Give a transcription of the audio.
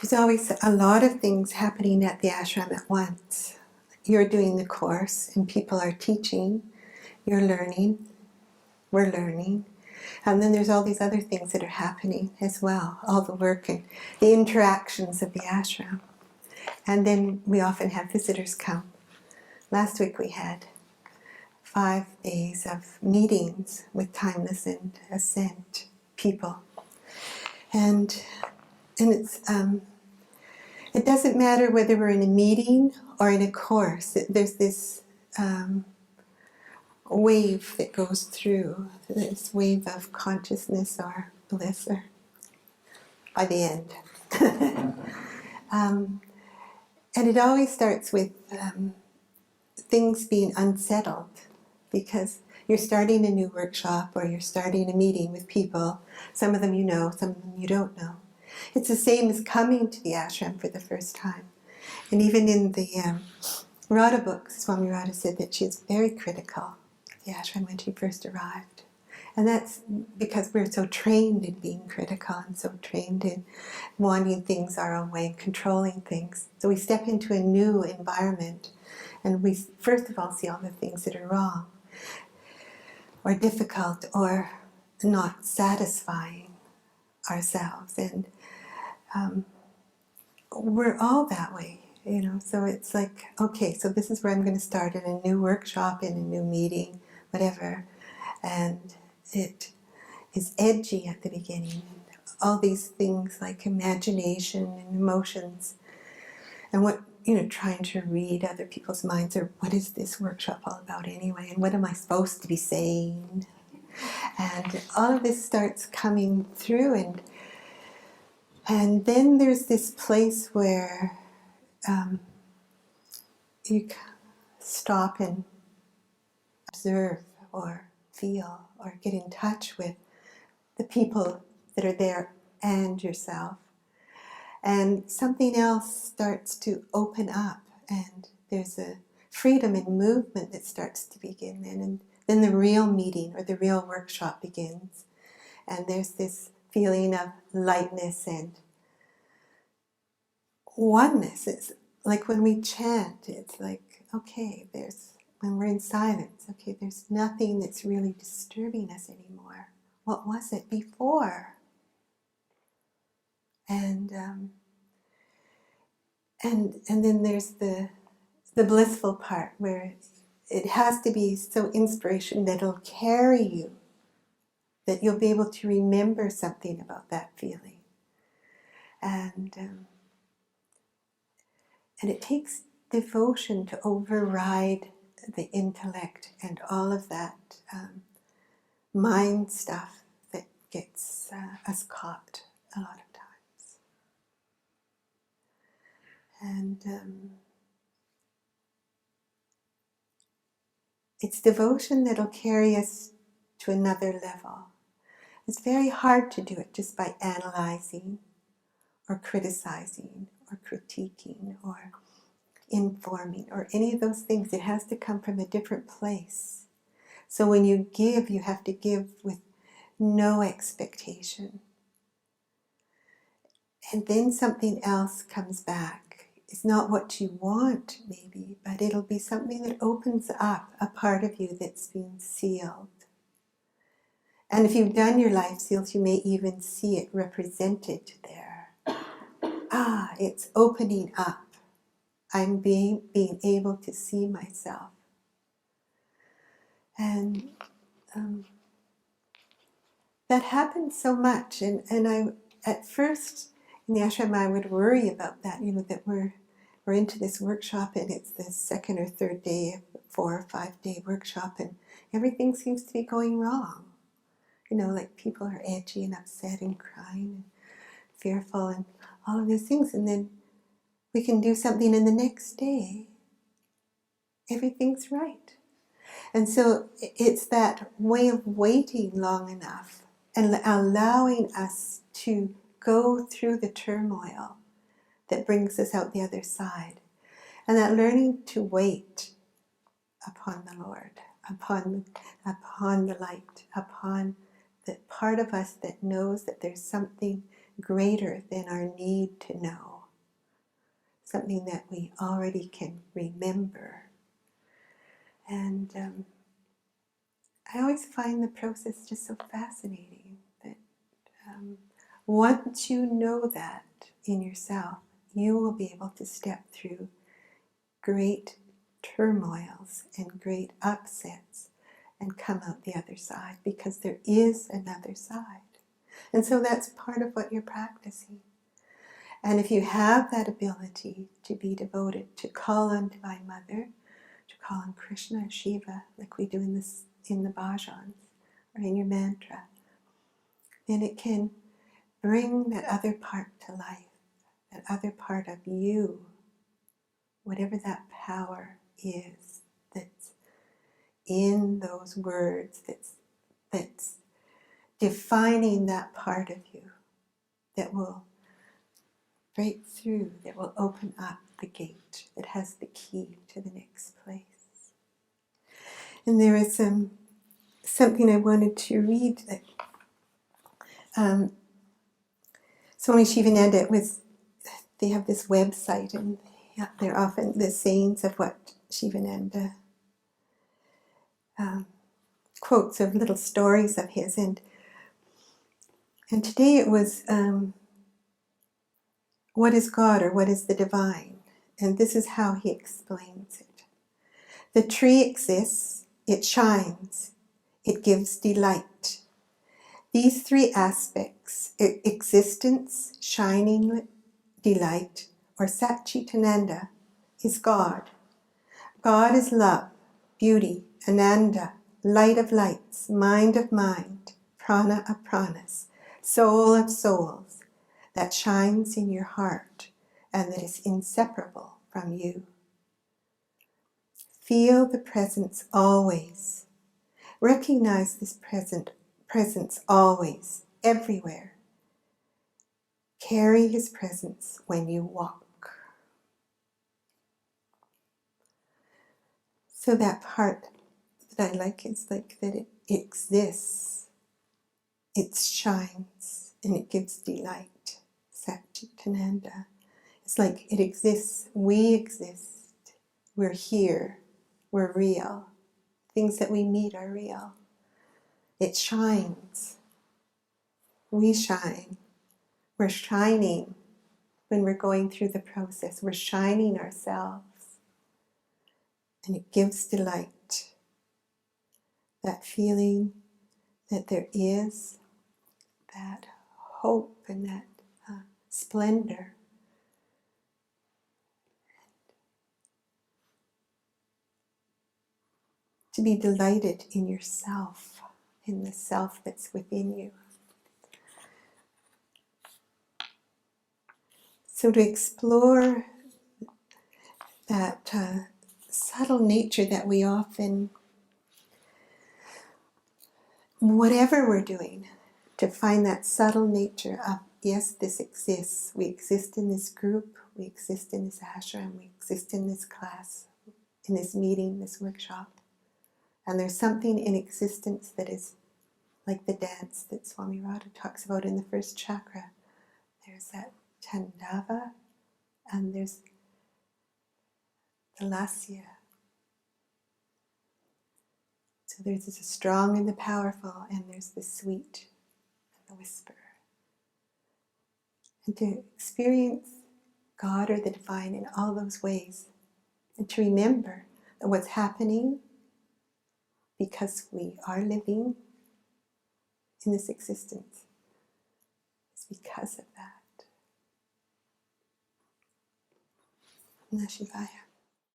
there's always a lot of things happening at the ashram at once. You're doing the course and people are teaching, you're learning, we're learning. And then there's all these other things that are happening as well, all the work and the interactions of the ashram. And then we often have visitors come. Last week we had 5 days of meetings with timeless and ascent people. And it's it doesn't matter whether we're in a meeting or in a course. There's this wave that goes through, this wave of consciousness or bliss or by the end. And it always starts with things being unsettled, because you're starting a new workshop or you're starting a meeting with people. Some of them you know, some of them you don't know. It's the same as coming to the ashram for the first time. And even in the Radha book, Swami Radha said that she was very critical of the ashram when she first arrived. And that's because we're so trained in being critical and so trained in wanting things our own way and controlling things. So we step into a new environment and we first of all see all the things that are wrong or difficult or not satisfying ourselves. And we're all that way, you know. So it's like, okay, so this is where I'm going to start in a new workshop, in a new meeting, whatever. And it is edgy at the beginning. All these things like imagination and emotions. And what, you know, trying to read other people's minds, or what is this workshop all about anyway? And what am I supposed to be saying? And all of this starts coming through, and then there's this place where you stop and observe or feel or get in touch with the people that are there and yourself. And something else starts to open up, and there's a freedom and movement that starts to begin then. And then the real meeting or the real workshop begins. And there's this feeling of lightness and oneness. It's like when we chant, it's like, okay, when we're in silence, okay, there's nothing that's really disturbing us anymore. What was it before? And then there's the blissful part where it has to be so inspiration that it'll carry you, that you'll be able to remember something about that feeling. And it takes devotion to override the intellect and all of that mind stuff that gets us caught a lot of times. And it's devotion that'll carry us to another level. It's very hard to do it just by analyzing or criticizing or critiquing or informing or any of those things. It has to come from a different place. So when you give, you have to give with no expectation. And then something else comes back. It's not what you want, maybe, but it'll be something that opens up a part of you that's been sealed. And if you've done your life seals, you may even see it represented there. It's opening up. I'm being able to see myself. And that happens so much. And I, at first, in the ashram, I would worry about that, you know, that we're into this workshop and it's the second or third day of a 4 or 5 day workshop and everything seems to be going wrong. You know, like people are edgy and upset and crying and fearful and all of these things. And then we can do something and the next day, everything's right. And so it's that way of waiting long enough and allowing us to go through the turmoil that brings us out the other side. And that learning to wait upon the Lord, upon the light, upon the part of us that knows that there's something greater than our need to know, something that we already can remember. And I always find the process just so fascinating that once you know that in yourself, you will be able to step through great turmoils and great upsets and come out the other side, because there is another side. And so that's part of what you're practicing. And if you have that ability to be devoted, to call on Divine Mother, to call on Krishna, Shiva, like we do in the bhajans or in your mantra, then it can bring that other part to life, that other part of you, whatever that power is that's in those words, that's defining that part of you, that will break through, that will open up the gate, that has the key to the next place. And there is something I wanted to read that Swami Shivananda, they have this website, and they're often the sayings of what Shivananda quotes of little stories of his. And today it was, what is God, or what is the divine? And this is how he explains it. The tree exists, it shines, it gives delight. These three aspects, existence, shining, delight, or Satchitananda, is God. God is love, beauty, Ananda, light of lights, mind of mind, prana of pranas, soul of souls, that shines in your heart and that is inseparable from you. Feel the presence always. Recognize this presence always, everywhere. Carry his presence when you walk. So that part that I like is like that it exists, it shines, and it gives delight. Satchitananda. It's like it exists, we exist, we're here, we're real. Things that we meet are real. It shines. We shine. We're shining when we're going through the process. We're shining ourselves. And it gives delight. That feeling that there is that hope and that splendor. To be delighted in yourself, in the self that's within you. So to explore that subtle nature that we often, whatever we're doing, to find that subtle nature of, yes, this exists. We exist in this group, we exist in this ashram, we exist in this class, in this meeting, this workshop. And there's something in existence that is like the dance that Swami Radha talks about in the first chakra. There's that Chandava, and there's the Lasya. So there's the strong and the powerful, and there's the sweet and the whisper. And to experience God or the divine in all those ways, and to remember that what's happening, because we are living in this existence, is because of that. Namah Shivaya.